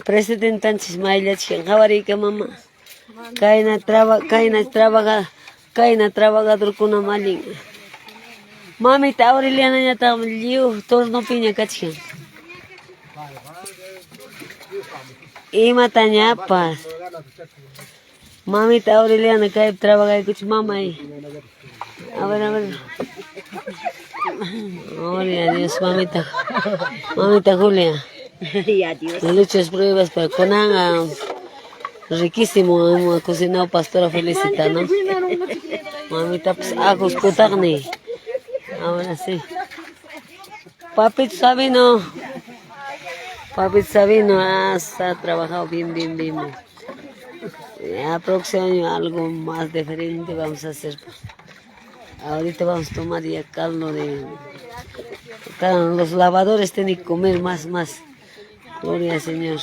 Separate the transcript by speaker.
Speaker 1: Presidente Anchis Maylachkin, Javarika mamá. Kaina trabajador kuna malin. Mamita Aureliana ya está liu, torno piña cachín. Y matañapas. Mamita Aureliana cae trabaja con mamá ahí. A ver. Gloria a Dios, mamita. Mamita Julia. Muchas pruebas para Conan. Riquísimo, hemos cocinado pastora felicita, ¿no? Mamita, pues hago escutarme. Ahora sí. Papito Sabino. Papito Sabino ha trabajado bien. Ya próximo año algo más diferente vamos a hacer. Ahorita vamos a tomar ya caldo de... Claro, los lavadores tienen que comer más. Gloria al Señor.